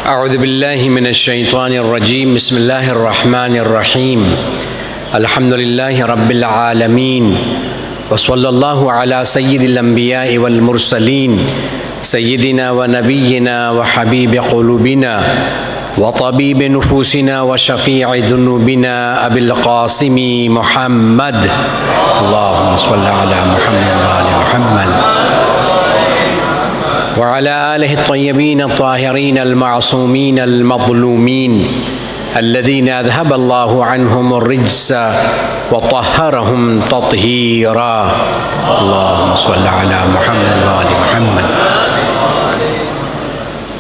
अऊज़ु बिल्लाहि मिनश्शैतानिर रजीम बिस्मिल्लाहिर रहमानिर रहीम अल्हम्दुलिल्लाहि रब्बिल आलमीन व सल्लल्लाहु अला सय्यिदिल अंबिया'i वल मुरसलीन सय्यिदिना व नबिय्यिना व हबीब क़ुलूबिना व तबीब नुफूसिना व शफ़ी'i ज़ुनूबिना अबिल क़ासिमी मुहम्मद अल्लाहुम्मा सल्लि अला मुहम्मद व आलि मुहम्मद व अला आलिहि त्तय्यबीन अत्ताहिरीन अल-मासूमीन अल-मज़लूमीन अल्लज़ीना अज़हबल्लाहु अन्हुमुर रिज्स व तह्हरहुम तत्हीरा अल्लाहुम्मा सल्लि अला मुहम्मद व आलि मुहम्मद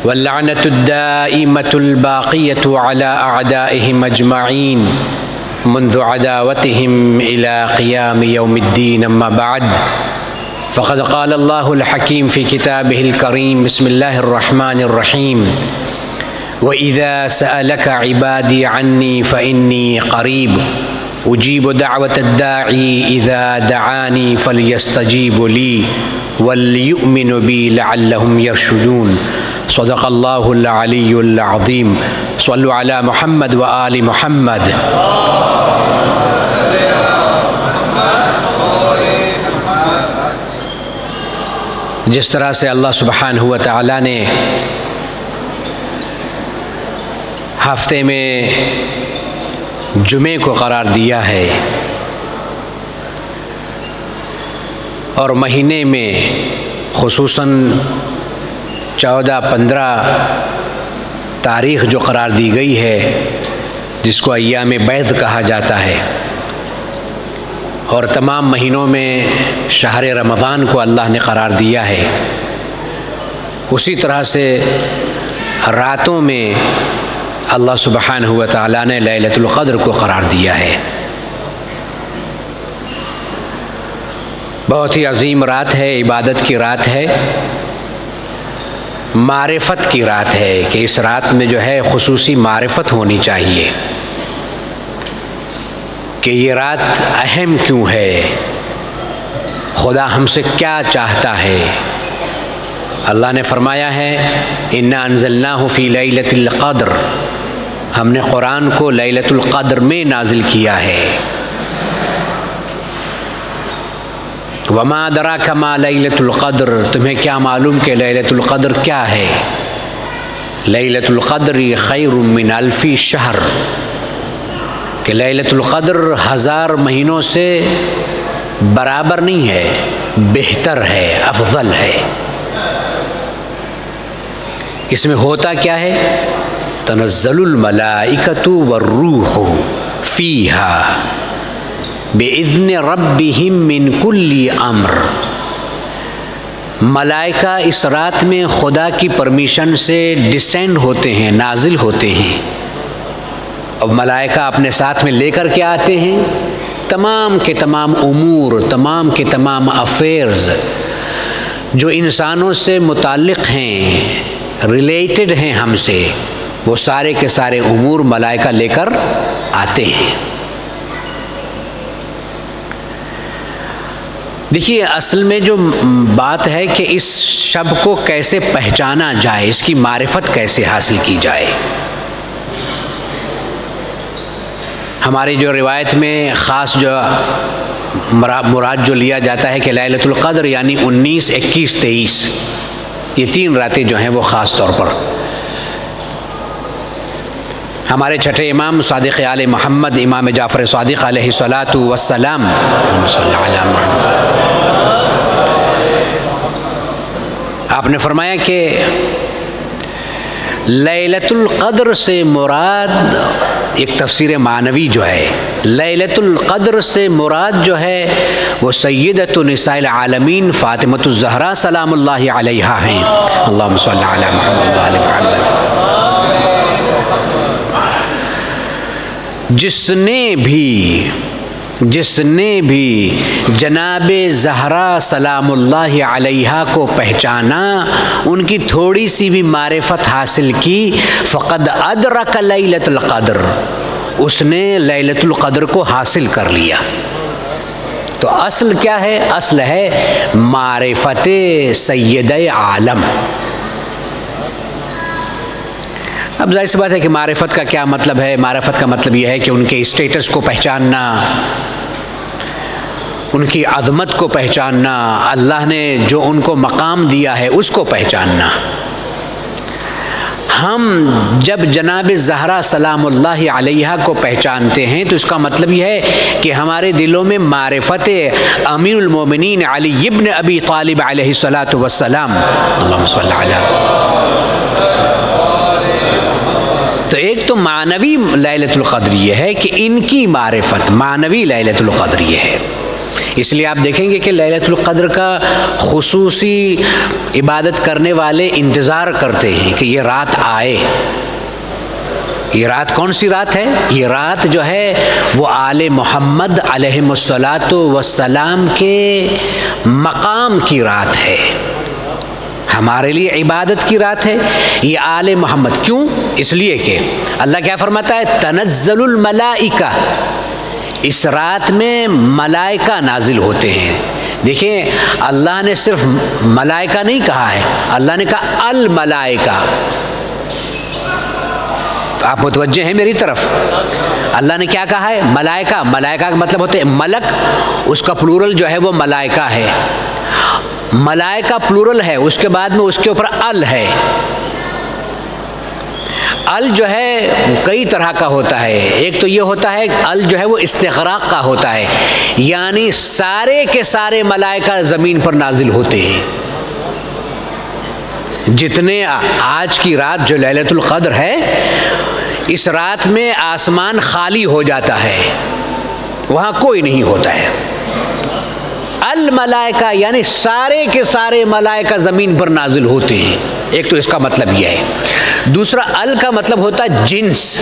वल्लअनतु दाइमतुल बाक़ियतु अला अअदाइहिम अजमईन मुन्ज़ु अदावतिहिम इला क़ियाम यौमिद्दीन अम्मा बअद फ़क़द क़ाल अल्लाहुल हकीम फ़ी किताबिहिल करीम बिस्मिल्लाहिर रहमानिर रहीम व इज़ा सअलक इबादी अन्नी फ़इन्नी क़रीब उजीबु दअवतद दाई इज़ा दआनी फ़लयस्तजीबु ली वलयुमिनु बी लअल्लहुम यरशुदून सदक़ल्लाहुल अलियुल अज़ीम सल्लु अला मुहम्मद व आलि मुहम्मद। जिस तरह से अल्लाह सुब्हानहु व तआला ने हफ्ते में जुमे को करार दिया है और महीने में खुसूसन 14-15 तारीख़ जो करार दी गई है जिसको अय्याम बैद कहा जाता है, और तमाम महीनों में शहर रमज़ान को अल्लाह ने करार दिया है, उसी तरह से रातों में अल्लाह सुब्हानहु व तआला ने लैलतुल क़द्र को करार दिया है। बहुत ही अजीम रात है, इबादत की रात है, मारिफत की रात है कि इस रात में जो है खुसूसी मारिफत होनी चाहिए कि ये रात अहम क्यों है, खुदा हमसे क्या चाहता है। अल्लाह ने फरमाया है इन्ना अंज़लनाहु फ़ी लैलतिल क़द्र, हमने कुरान को लैलतुल क़द्र में नाजिल किया है। वमा अदराका मा लैलतुल क़द्र, तुम्हें क्या मालूम कि लैलतुल क़द्र क्या है। लैलतुल क़द्र खैरुम मिन अल्फ़ी शहर, कि लैलतुल क़द्र 1000 महीनों से बराबर नहीं है, बेहतर है, अफजल है। इसमें होता क्या है, तनज़्ज़लुल मलाइकतु वर्रूहु फ़ीहा बिइज़्नि रब्बिहिम मिन कुल्ली अम्र। मलाइका इस रात में खुदा की परमिशन से डिसेंड होते हैं, नाजिल होते हैं। अब मलाइका अपने साथ में लेकर के आते हैं तमाम के तमाम उमूर, तमाम के तमाम अफेयर्स जो इंसानों से मुताल्लिक़ हैं, रिलेटेड हैं हमसे, वो सारे के सारे उमूर मलाइका लेकर आते हैं। देखिए, असल में जो बात है कि इस शब को कैसे पहचाना जाए, इसकी मारिफत कैसे हासिल की जाए। हमारी जो रिवायत में ख़ास जो मुराद जो लिया जाता है कि लैलतुल क़द्र यानी 19, 21, 23 ये 3 रातें जो हैं वो ख़ास तौर पर हमारे छठे इमाम सादिक़ आले मोहम्मद इमाम जाफ़र सादिक़ अलैहिस्सलातु वस्सलाम आपने फरमाया कि लैलतुल क़द्र से मुराद, एक तफसीर मानवी जो है, लैलतुल क़द्र से मुराद जो है वो सय्यदतु निसाइल आलमीन फ़ातिमतुज़ ज़हरा सलामुल्लाहि अलैहा हैं। अल्लाहुम्मा सल्लि अला मुहम्मद व आलि मुहम्मद। जिसने भी जनाबे ज़हरा सलामुल्लाहि अलैहा को पहचाना, उनकी थोड़ी सी भी मारिफत हासिल की, फ़क़द अदरक लैलतुल क़द्र, उसने लैलतुल क़द्र को हासिल कर लिया। तो असल क्या है, असल है मारिफत सय्यद आलम। अब जाहिर सी बात है कि मारिफत का क्या मतलब है। मारिफत का मतलब यह है कि उनके स्टेटस को पहचानना, उनकी अज़मत को पहचानना, अल्लाह ने जो उनको मकाम दिया है उसको पहचानना। हम जब जनाब ज़हरा सलामुल्लाहि अलैहा को पहचानते हैं तो इसका मतलब यह है कि हमारे दिलों में मारिफत अमीरुल मोमिनीन अली इब्न अबी तालिब अलैहिस्सलातु वस्सलाम, अल्लाहुम्मा सल्ली अला। तो एक तो मानवी लैलतुल क़द्र ये है कि इनकी मारिफत मानवी लैलतुल क़द्र ये है। इसलिए आप देखेंगे कि लैलतुल क़द्र का खुसूसी इबादत करने वाले इंतज़ार करते हैं कि ये रात आए। ये रात कौन सी रात है? ये रात जो है वो आले मोहम्मद अलैहिमुस्सलातु वस्सलाम के मकाम की रात है, हमारे लिए इबादत की रात है ये आले मोहम्मद। क्यों? इसलिए कि अल्लाह क्या फरमाता है, तनज़्ज़लुल मलाइका, इस रात में मलाइका नाजिल होते हैं। देखिए अल्लाह ने सिर्फ मलाइका नहीं कहा है, अल्लाह ने कहा अल मलाइका। तो आप मुतवज्जे हैं मेरी तरफ। अल्लाह ने क्या कहा है? मलाइका। मलाइका का मतलब होते हैं मलक, उसका प्लूरल जो है वो मलाइका है। मलाइका प्लूरल है, उसके बाद में उसके ऊपर अल है। अल जो है कई तरह का होता है। एक तो ये होता है अल जो है वो इस्तिग़राक़ का होता है, यानी सारे के सारे मलाइका ज़मीन पर नाजिल होते हैं। जितने आज की रात जो लैलतुल क़द्र है, इस रात में आसमान खाली हो जाता है, वहाँ कोई नहीं होता है। अल मलाइका यानी सारे के सारे मलाइका ज़मीन पर नाजिल होते हैं। एक तो इसका मतलब यह है। दूसरा अल का मतलब होता है जिन्स।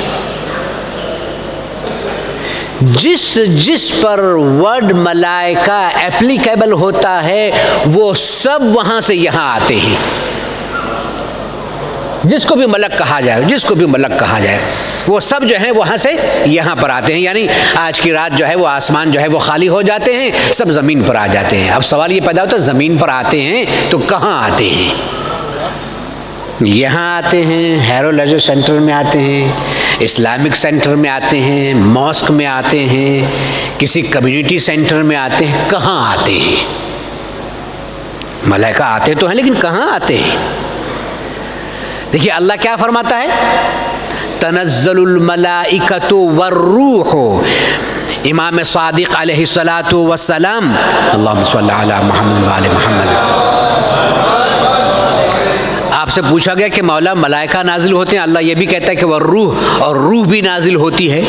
जिस पर वर्ड मलाइका एप्लीकेबल होता है वो सब वहां से यहां आते हैं। जिसको भी मलक कहा जाए, जिसको भी मलक कहा जाए, वो सब जो है वहाँ से यहाँ पर आते हैं। यानी आज की रात जो है वो आसमान जो है वो खाली हो जाते हैं, सब ज़मीन पर आ जाते हैं। अब सवाल ये पैदा होता है ज़मीन पर आते हैं तो कहाँ आते हैं? यहाँ आते हैं, हैरो लेजर सेंटर में आते हैं, इस्लामिक सेंटर में आते हैं, मॉस्क में आते हैं, किसी कम्युनिटी सेंटर में आते हैं। कहाँ आते हैं? मलाइका आते तो हैं लेकिन कहाँ आते हैं? देखिए अल्लाह क्या फरमाता है, तनज़्ज़लुल मलाइकतु वर्रूहु। इमाम सादिक अलैहिस्सलातु वस्सलाम, अल्लाहुम्मा सल्ली अला मुहम्मद व आले मुहम्मद। आपसे पूछा गया कि मौला मलाइका नाजिल होते हैं, अल्लाह ये भी कहता है कि वर्रूह, और रूह भी नाजिल होती है।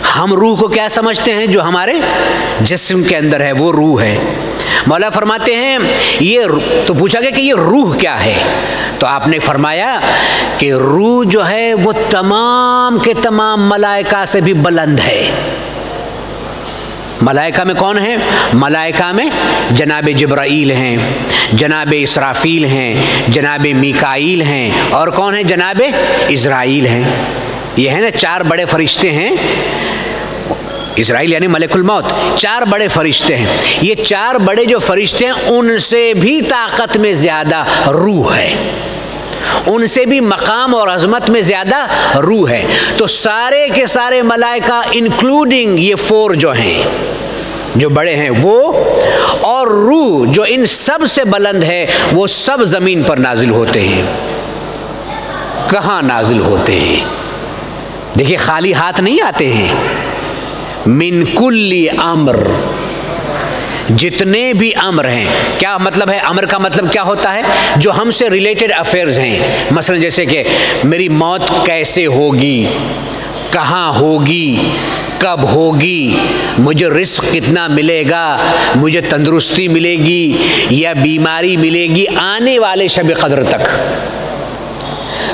हम रूह को क्या समझते हैं? जो हमारे जिस्म के अंदर है वो रूह है। मौला फरमाते हैं ये, तो पूछा गया कि ये रूह क्या है? तो आपने फरमाया कि रूह जो है वो तमाम के तमाम मलाइका से भी बुलंद है। मलाइका में कौन है? मलाइका में जनाब जिब्राईल हैं, जनाब इसराफील हैं, जनाब मीकाईल हैं, और कौन है? जनाब इज़राइल हैं। ये है ना चार बड़े फरिश्ते हैं। इज़राइल यानी मलकुल मौत, चार बड़े फरिश्ते हैं। ये चार बड़े जो फरिश्ते हैं उनसे भी ताकत में ज़्यादा रूह है, उनसे भी मकाम और अज़मत में ज़्यादा रूह है। तो सारे के सारे मलाइका इंक्लूडिंग ये फोर जो हैं, जो बड़े हैं वो, और रूह जो इन सब से बुलंद है, वो सब ज़मीन पर नाजिल होते हैं। कहाँ नाजिल होते हैं? देखिए खाली हाथ नहीं आते हैं। मिन कुल्ली अम्र, जितने भी अम्र हैं। क्या मतलब है? अम्र का मतलब क्या होता है? जो हमसे रिलेटेड अफेयर्स हैं। मसलन जैसे कि मेरी मौत कैसे होगी, कहाँ होगी, कब होगी, मुझे रिस्क कितना मिलेगा, मुझे तंदुरुस्ती मिलेगी या बीमारी मिलेगी आने वाले शब क़द्र तक,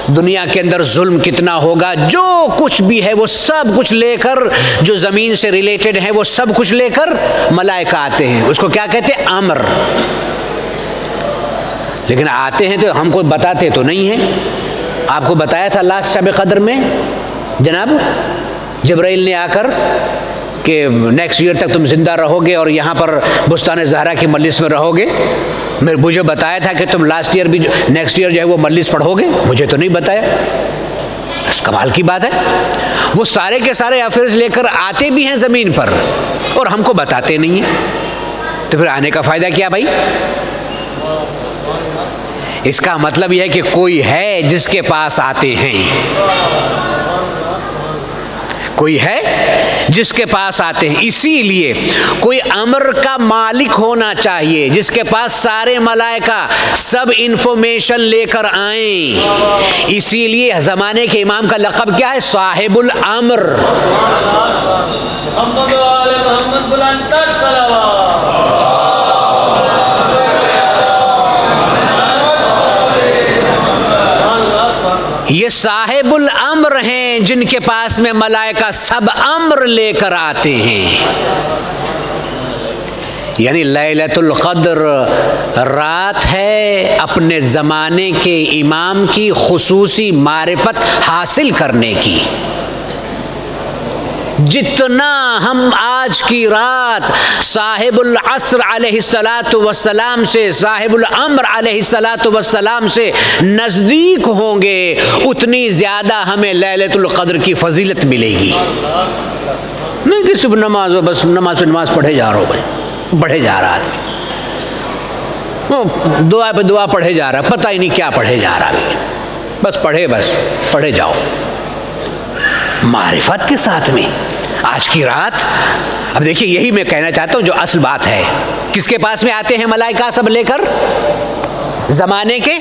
दुनिया के अंदर जुल्म कितना होगा, जो कुछ भी है वो सब कुछ लेकर, जो ज़मीन से रिलेटेड है वो सब कुछ लेकर मलाइका आते हैं। उसको क्या कहते हैं? अम्र। लेकिन आते हैं तो हमको बताते तो नहीं है। आपको बताया था लास्ट शब क़द्र में जनाब जिब्राइल ने आकर कि नेक्स्ट ईयर तक तुम जिंदा रहोगे और यहाँ पर बुस्तान ज़हरा की मजलिस में रहोगे। मुझे बताया था कि तुम लास्ट ईयर भी नेक्स्ट ईयर जो है वो मजलिस पढ़ोगे, मुझे तो नहीं बताया। कमाल की बात है, वो सारे के सारे अफेयर्स लेकर आते भी हैं ज़मीन पर और हमको बताते नहीं हैं, तो फिर आने का फ़ायदा क्या भाई? इसका मतलब यह है कि कोई है जिसके पास आते हैं, कोई है जिसके पास आते हैं। इसीलिए कोई अमर का मालिक होना चाहिए जिसके पास सारे मलाइका सब इंफॉर्मेशन लेकर आए। इसीलिए ज़माने के इमाम का लक़ब क्या है? साहिबुल अम्र। ये साहिबुल अम्र हैं जिनके पास में मलाइका सब अम्र लेकर आते हैं। यानी लैलतुल क़द्र रात है अपने ज़माने के इमाम की खुसूसी मारिफत हासिल करने की। जितना हम आज की रात साहिबुल अस्र अलैहिस्सलातु वस्सलाम से, साहिबुल अम्र अलैहिस्सलातु वस्सलाम से नज़दीक होंगे, उतनी ज़्यादा हमें लैलतुल क़द्र की फजीलत मिलेगी। नहीं कि सिर्फ नमाज, बस नमाज पे नमाज पढ़े जा रहा हो भाई, बढ़े जा रहा आदमी, वो दुआ पे दुआ पढ़े जा रहा, पता ही नहीं क्या पढ़े जा रहा है, बस पढ़े जाओ मारिफत के साथ में आज की रात। अब देखिए, यही मैं कहना चाहता हूँ जो असल बात है। किसके पास में आते हैं मलाइका सब लेकर? ज़माने के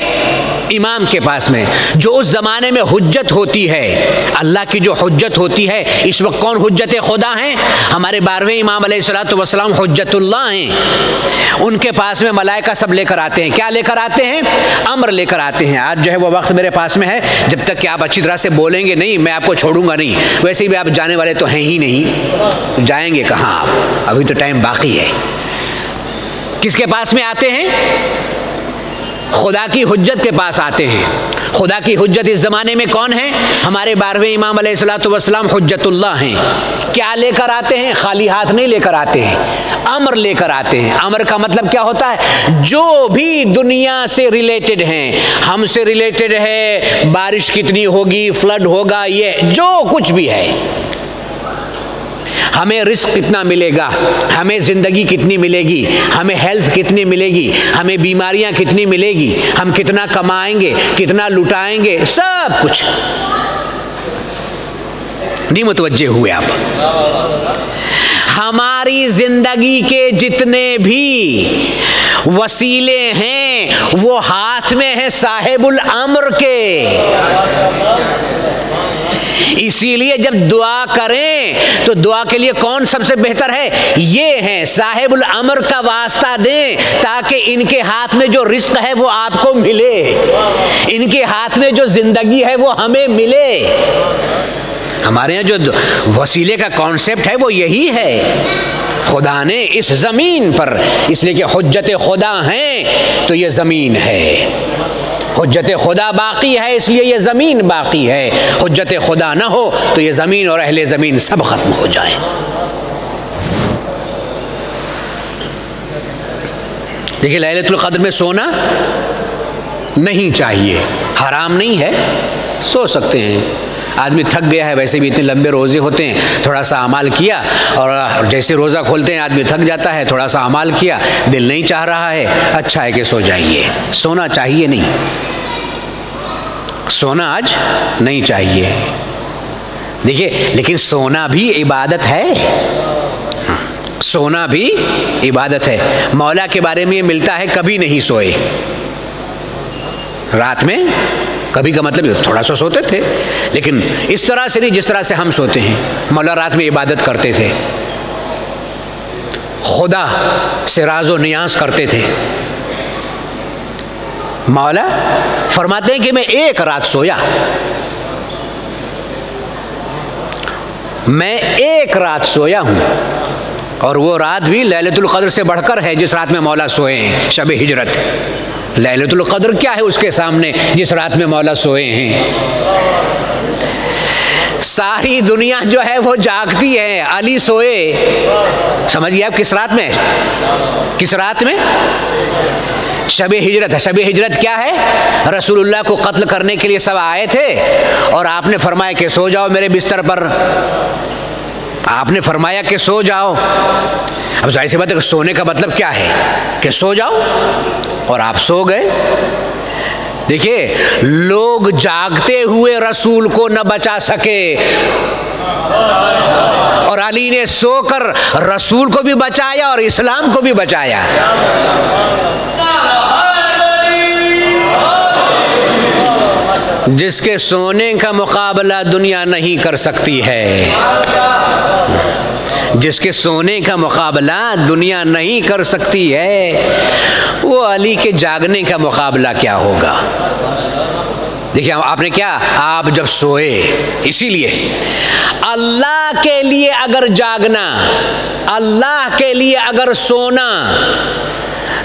इमाम के पास में, जो उस ज़माने में हुज्जत होती है, अल्लाह की जो हुज्जत होती है। इस वक्त कौन हुज्जत खुदा हैं? हमारे 12वें इमाम अलैहिस्सलातु वस्सलाम हुज्जतुल्लाह हैं। उनके पास में मलाइका सब लेकर आते हैं। क्या लेकर आते हैं? अम्र लेकर आते हैं। आज जो है वो वक्त मेरे पास में है, जब तक कि आप अच्छी तरह से बोलेंगे नहीं मैं आपको छोड़ूंगा नहीं। वैसे भी आप जाने वाले तो हैं ही नहीं, जाएंगे कहाँ आप? अभी तो टाइम बाकी है। किसके पास में आते हैं? खुदा की हुज्जत के पास आते हैं। खुदा की हुज्जत इस ज़माने में कौन है? हमारे 12वें इमाम अलैहिस्सलातु वस्सलाम हुज्जतुल्लाह हैं। क्या लेकर आते हैं? खाली हाथ नहीं लेकर आते हैं, अमर लेकर आते हैं। अमर का मतलब क्या होता है? जो भी दुनिया से रिलेटेड हैं, हमसे रिलेटेड है, बारिश कितनी होगी, फ्लड होगा, ये जो कुछ भी है, हमें रिस्क कितना मिलेगा, हमें ज़िंदगी कितनी मिलेगी, हमें हेल्थ कितनी मिलेगी, हमें बीमारियां कितनी मिलेगी, हम कितना कमाएंगे, कितना लुटाएंगे, सब कुछ नहीं मुतवज्जे हुए आप। हमारी ज़िंदगी के जितने भी वसीले हैं वो हाथ में है साहिबुल अम्र के। इसीलिए जब दुआ करें तो दुआ के लिए कौन सबसे बेहतर है? ये हैं साहिबुल अम्र का वास्ता दें, ताकि इनके हाथ में जो रिस्क है वो आपको मिले, इनके हाथ में जो जिंदगी है वो हमें मिले। हमारे यहाँ जो वसीले का कॉन्सेप्ट है वो यही है। खुदा ने इस ज़मीन पर, इसलिए कि हुज्जत खुदा हैं तो ये ज़मीन है, हुज्जत खुदा बाकी है इसलिए ये ज़मीन बाकी है। हुज्जत खुदा ना हो तो ये ज़मीन और अहले ज़मीन सब ख़त्म हो जाए। देखिए, लैलतुल क़द्र में सोना नहीं चाहिए, हराम नहीं है, सो सकते हैं। आदमी थक गया है, वैसे भी इतने लंबे रोज़े होते हैं, थोड़ा सा अमाल किया और जैसे रोज़ा खोलते हैं आदमी थक जाता है, थोड़ा सा अमाल किया, दिल नहीं चाह रहा है, अच्छा है कि सो जाइए। सोना चाहिए नहीं, सोना आज नहीं चाहिए। देखिए, लेकिन सोना भी इबादत है, सोना भी इबादत है। मौला के बारे में ये मिलता है कभी नहीं सोए, रात में कभी का मतलब थोड़ा सा सोते थे, लेकिन इस तरह से नहीं जिस तरह से हम सोते हैं। मौला रात में इबादत करते थे, खुदा से राज़ो नियाज़ करते थे। मौला फरमाते हैं कि मैं एक रात सोया, मैं एक रात सोया हूं, और वो रात भी लैलतुल क़द्र से बढ़कर है जिस रात में मौला सोए हैं, शब हिजरत। लैलतुल क़द्र क्या है उसके सामने जिस रात में मौला सोए हैं। सारी दुनिया जो है वो जागती है, अली सोए, समझिए आप किस रात में, किस रात में? शब हिजरत है। शब हिजरत क्या है? रसूलुल्लाह को कत्ल करने के लिए सब आए थे और आपने फरमाया कि सो जाओ मेरे बिस्तर पर। आपने फरमाया कि सो जाओ। अब जाहिर सी बात है कि सोने का मतलब क्या है कि सो जाओ, और आप सो गए। देखिए, लोग जागते हुए रसूल को न बचा सके और अली ने सोकर रसूल को भी बचाया और इस्लाम को भी बचाया। जिसके सोने का मुकाबला दुनिया नहीं कर सकती है, जिसके सोने का मुकाबला दुनिया नहीं कर सकती है, वो अली के जागने का मुकाबला क्या होगा। देखिए आपने क्या, आप जब सोए, इसीलिए अल्लाह के लिए अगर जागना, अल्लाह के लिए अगर सोना,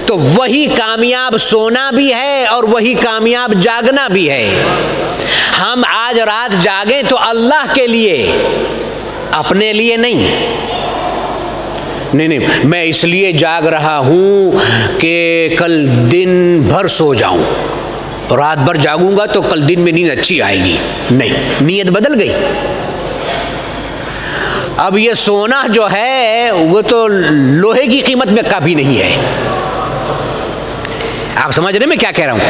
तो वही कामयाब सोना भी है और वही कामयाब जागना भी है। हम आज रात जागें तो अल्लाह के लिए, अपने लिए नहीं। नहीं, मैं इसलिए जाग रहा हूं कि कल दिन भर सो जाऊं, रात भर जागूंगा तो कल दिन में नींद अच्छी आएगी। नहीं, नीयत बदल गई। अब ये सोना जो है वो तो लोहे की कीमत में कभी नहीं है। आप समझ रहे मैं क्या कह रहा हूं?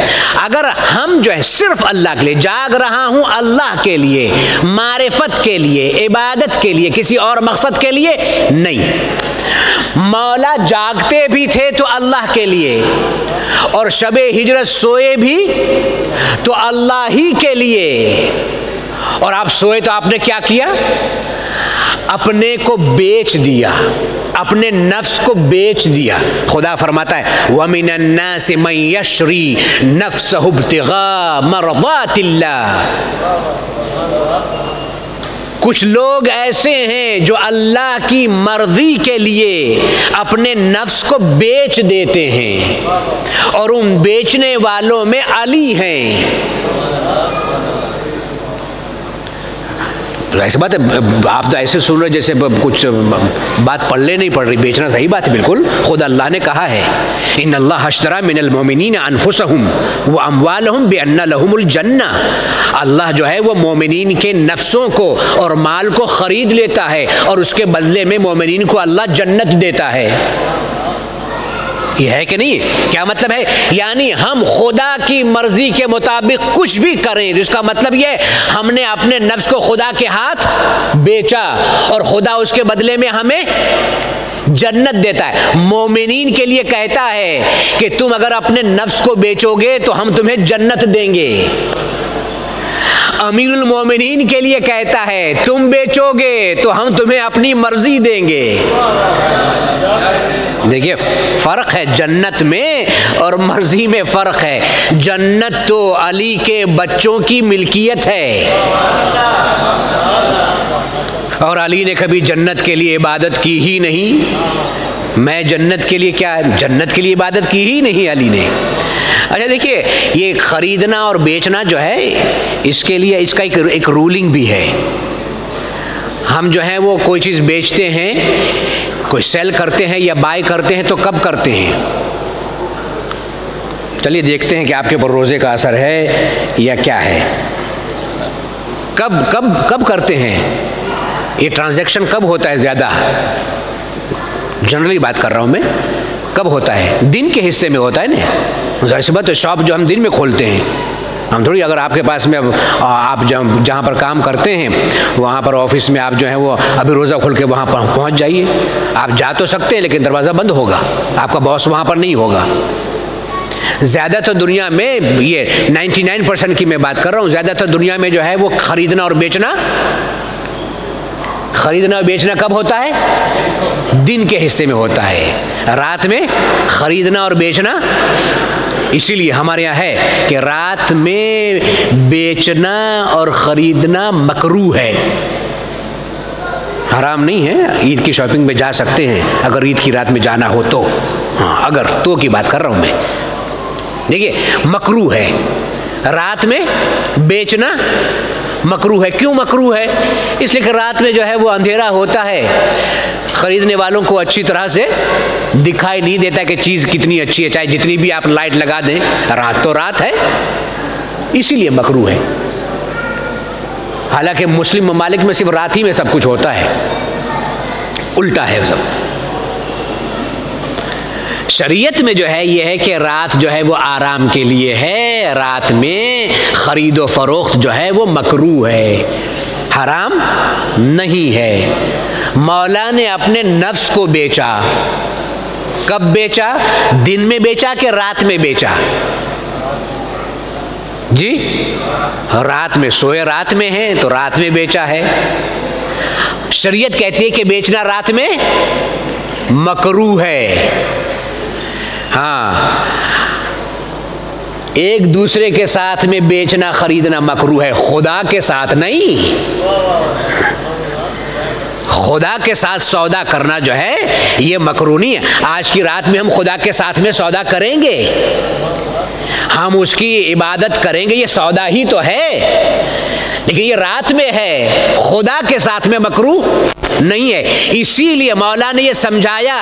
अगर हम जो है सिर्फ अल्लाह के लिए जाग रहा हूं, अल्लाह के लिए, मारिफत के लिए, इबादत के लिए, किसी और मकसद के लिए नहीं। मौला जागते भी थे तो अल्लाह के लिए, और शबे हिजरत सोए भी तो अल्लाह ही के लिए। और आप सोए तो आपने क्या किया? अपने को बेच दिया, अपने नफ्स को बेच दिया। खुदा फरमाता है वमिनन नास मन यशरी नफ्सहु इब्तिगा मरदातिल्लाह। कुछ लोग ऐसे हैं जो अल्लाह की मर्जी के लिए अपने नफ्स को बेच देते हैं, और उन बेचने वालों में अली हैं। तो ऐसी बात है, आप तो ऐसे सुन रहे जैसे कुछ बात पढ़ले नहीं पड़ रही। बेचना सही बात है, बिल्कुल। खुद अल्लाह ने कहा है इन्नल्लाह अश्तरा मिनल मोमिनीन अनफुसहुम व अम्वालहुम बिअन्ना लहुमुल जन्ना। अल्लाह जो है वो मोमिनीन के नफ्सों को और माल को खरीद लेता है, और उसके बदले में मोमिनीन को अल्लाह जन्नत देता है। ये है कि नहीं? क्या मतलब है? यानी हम खुदा की मर्जी के मुताबिक कुछ भी करें, जिसका मतलब ये हमने अपने नफ्स को खुदा के हाथ बेचा, और खुदा उसके बदले में हमें जन्नत देता है। मोमिनीन के लिए कहता है कि तुम अगर अपने नफ्स को बेचोगे तो हम तुम्हें जन्नत देंगे। अमीरुल मोमिनीन के लिए कहता है तुम बेचोगे तो हम तुम्हें अपनी मर्जी देंगे। देखिए फर्क है, जन्नत में और मर्जी में फर्क है। जन्नत तो अली के बच्चों की मिल्कियत है, और अली ने कभी जन्नत के लिए इबादत की ही नहीं। मैं जन्नत के लिए क्या, जन्नत के लिए इबादत की ही नहीं अली ने। अच्छा देखिए, ये खरीदना और बेचना जो है, इसके लिए इसका एक रूलिंग भी है। हम जो है वो कोई चीज़ बेचते हैं, कोई सेल करते हैं या बाय करते हैं, तो कब करते हैं? चलिए देखते हैं कि आपके ऊपर रोज़े का असर है या क्या है। कब कब कब करते हैं? ये ट्रांजैक्शन कब होता है ज़्यादा? जनरली बात कर रहा हूँ मैं, कब होता है? दिन के हिस्से में होता है ना। जाहिर सी बात है, शॉप जो हम दिन में खोलते हैं, हम थोड़ी, अगर आपके पास में अब आप जहाँ पर काम करते हैं वहाँ पर ऑफिस में आप जो है वो अभी रोज़ा खोल के वहाँ पर पहुँच जाइए। आप जा तो सकते हैं लेकिन दरवाज़ा बंद होगा, आपका बॉस वहाँ पर नहीं होगा। ज़्यादातर दुनिया में, ये 99% की मैं बात कर रहा हूँ, ज़्यादातर दुनिया में जो है वो खरीदना और बेचना कब होता है? दिन के हिस्से में होता है। रात में खरीदना और बेचना, इसीलिए हमारे यहाँ है कि रात में बेचना और खरीदना मकरूह है, हराम नहीं है। ईद की शॉपिंग में जा सकते हैं अगर ईद की रात में जाना हो तो। हाँ, अगर तो की बात कर रहा हूँ मैं। देखिए मकरूह है, रात में बेचना मकरूह है। क्यों मकरूह है? इसलिए कि रात में जो है वो अंधेरा होता है, खरीदने वालों को अच्छी तरह से दिखाई नहीं देता कि चीज़ कितनी अच्छी है, चाहे जितनी भी आप लाइट लगा दें, रात तो रात है, इसीलिए मकरूह है। हालांकि मुस्लिम ममालिक में सिर्फ रात ही में सब कुछ होता है, उल्टा है सब। शरीयत में जो है ये है कि रात जो है वो आराम के लिए है, रात में खरीदो फरोख्त जो है वो मकरूह है, हराम नहीं है। मौला ने अपने नफ्स को बेचा। कब बेचा? दिन में बेचा कि रात में बेचा? जी, रात में सोए, रात में है तो रात में बेचा है। शरीयत कहती है कि बेचना रात में मकरूह है। हाँ, एक दूसरे के साथ में बेचना खरीदना मकरूह है, खुदा के साथ नहीं। खुदा के साथ सौदा करना जो है ये मकरूह नहीं है। आज की रात में हम खुदा के साथ में सौदा करेंगे, हम उसकी इबादत करेंगे, ये सौदा ही तो है, लेकिन ये रात में है, खुदा के साथ में मकरूह नहीं है। इसीलिए मौला ने ये समझाया,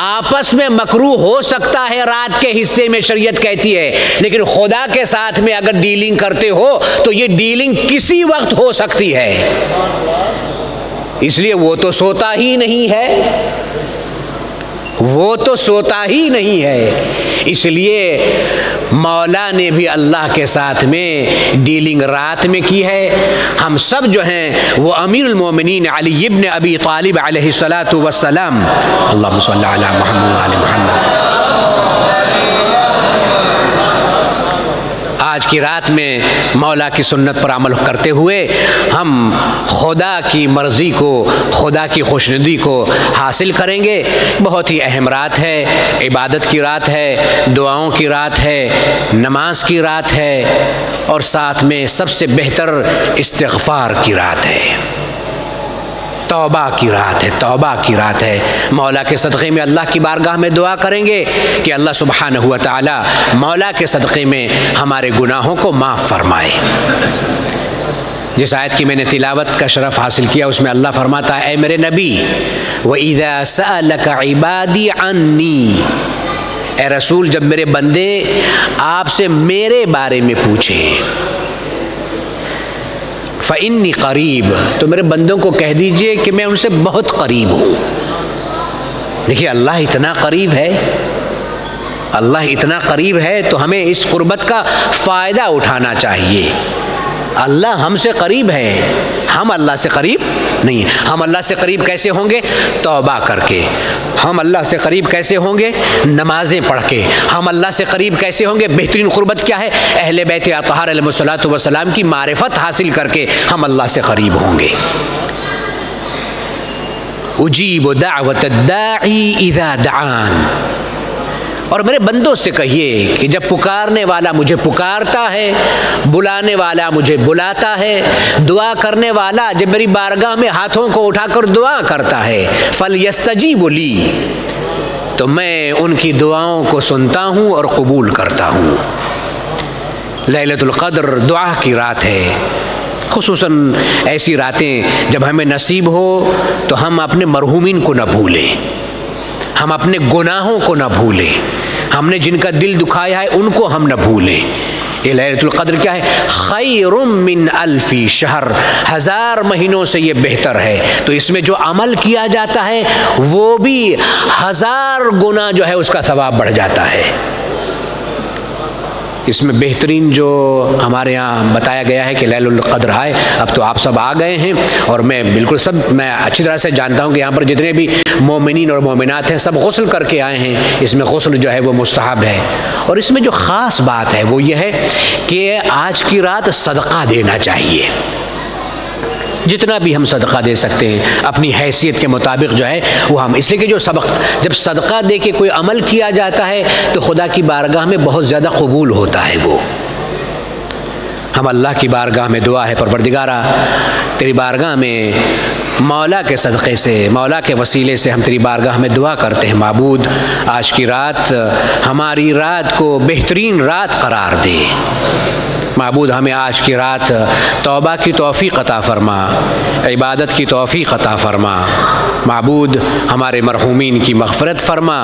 आपस में मकरूह हो सकता है रात के हिस्से में, शरीयत कहती है, लेकिन खुदा के साथ में अगर डीलिंग करते हो तो ये डीलिंग किसी वक्त हो सकती है। इसलिए वो तो सोता ही नहीं है, वो तो सोता ही नहीं है। इसलिए मौला ने भी अल्लाह के साथ में डीलिंग रात में की है। हम सब जो हैं वो अमीरुल मोमिनीन अली इब्न अबी तालिब अलैहिस्सलातु वस्सलाम, अल्लाहुम्मा सल्ली अला मुहम्मद व आलि मुहम्मद, आज की रात में मौला की सुन्नत पर अमल करते हुए हम खुदा की मर्ज़ी को, खुदा की खुशनुदी को हासिल करेंगे। बहुत ही अहम रात है, इबादत की रात है, दुआओं की रात है, नमाज की रात है, और साथ में सबसे बेहतर इस्तिग़फ़ार की रात है, तौबा की रात है, तौबा की रात है। मौला के सदक़े में अल्लाह की बारगाह में दुआ करेंगे कि अल्लाह सुब्हानहू व तआला मौला के सदक़े में हमारे गुनाहों को माफ़ फरमाए। जिस आयत की मैंने तिलावत का शरफ़ हासिल किया उसमें अल्लाह फरमाता है, ऐ मेरे नबी, व इज़ा सअलक इबादी अन्नी, ए रसूल, जब मेरे बंदे आपसे मेरे बारे में पूछें, फ़इन्नी क़रीब, तो मेरे बंदों को कह दीजिए कि मैं उनसे बहुत करीब हूँ। देखिए, अल्लाह इतना करीब है, अल्लाह इतना करीब है तो हमें इस क़ुर्बत का फ़ायदा उठाना चाहिए। अल्लाह हमसे करीब है, हम अल्लाह से करीब नहीं है। हम अल्लाह से करीब कैसे होंगे? तौबा करके। हम अल्लाह से करीब कैसे होंगे? नमाज़ें पढ़ के। हम अल्लाह से करीब कैसे होंगे? बेहतरीन क़ुर्बत क्या है? अहले बैत अतहार अलैहिस्सलातु वस्सलाम की मारिफत हासिल करके हम अल्लाह से करीब होंगे। उजीब दावत दाई इज़ा दआन, और मेरे बंदों से कहिए कि जब पुकारने वाला मुझे पुकारता है, बुलाने वाला मुझे बुलाता है, दुआ करने वाला जब मेरी बारगाह में हाथों को उठाकर दुआ करता है, फल यस्तजीबु ली, तो मैं उनकी दुआओं को सुनता हूँ और कबूल करता हूँ। लैलतुल क़द्र दुआ की रात है। खुसूसन ऐसी रातें जब हमें नसीब हो तो हम अपने मरहूमिन को न भूलें, हम अपने गुनाहों को न भूलें, हमने जिनका दिल दुखाया है उनको हम न भूलें। ये लैलतुल क़द्र क्या है? खैरुम मिन अल्फी शहर, 1000 महीनों से ये बेहतर है। तो इसमें जो अमल किया जाता है वो भी 1000 गुना जो है उसका सवाब बढ़ जाता है। इसमें बेहतरीन जो हमारे यहाँ बताया गया है कि लैलतुल क़द्र आए, अब तो आप सब आ गए हैं और मैं बिल्कुल मैं अच्छी तरह से जानता हूँ कि यहाँ पर जितने भी मोमिनीन और मोमिनात हैं सब गुस्ल करके आए हैं। इसमें गुस्ल जो है वो मुस्तहब है, और इसमें जो ख़ास बात है वो ये है कि आज की रात सदका देना चाहिए। जितना भी हम सदका दे सकते हैं अपनी हैसियत के मुताबिक जो है वो हम, इसलिए कि जब सदका दे के कोई अमल किया जाता है तो खुदा की बारगाह में बहुत ज़्यादा कबूल होता है वो। हम अल्लाह की बारगाह में दुआ है, परवरदिगारा तेरी बारगाह में मौला के सदक़े से, मौला के वसीले से हम तेरी बारगाह में दुआ करते हैं, माबूद आज की रात हमारी रात को बेहतरीन रात करार दे। माबूद हमें आज की रात तौबा की तौफ़ीक़ अता फ़रमा, इबादत की तौफ़ीक़ अता फ़रमा। माबूद हमारे मरहूमीन की मग़फ़िरत फ़रमा,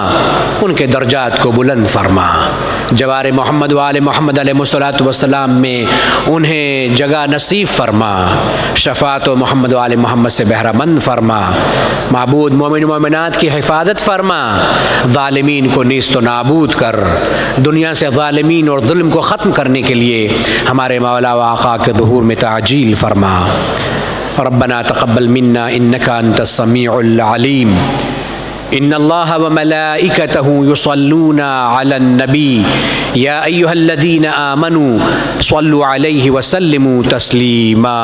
उनके दर्जात को बुलंद फ़रमा। जवार मोहम्मद वाले मोहम्मद अलैहिस्सलातु वस्सलाम में उन्हें जगह नसीब फ़रमा। शफ़ात व मोहम्मद वाले मोहम्मद से बहरामंद फ़रमा। माबूद मोमिन मोमिनात की हिफाजत फ़रमा। ज़ालिमीन को नीस्त व नाबूद कर, दुनिया से ज़ालिमीन और ज़ुल्म को ख़त्म करने के लिए हमारे मौला व आक़ा के ज़ुहूर में ताजील फ़रमा। रब्बना तक़ब्बल मिन्ना इन्नका अंतस समीउल अलीम। इन्नल्लाह व मलाइकतहु युसल्लूना अलन नबी या अय्युहल्लज़ीना आमनू सल्लु अलैहि व सल्लिमू तस्लीमा।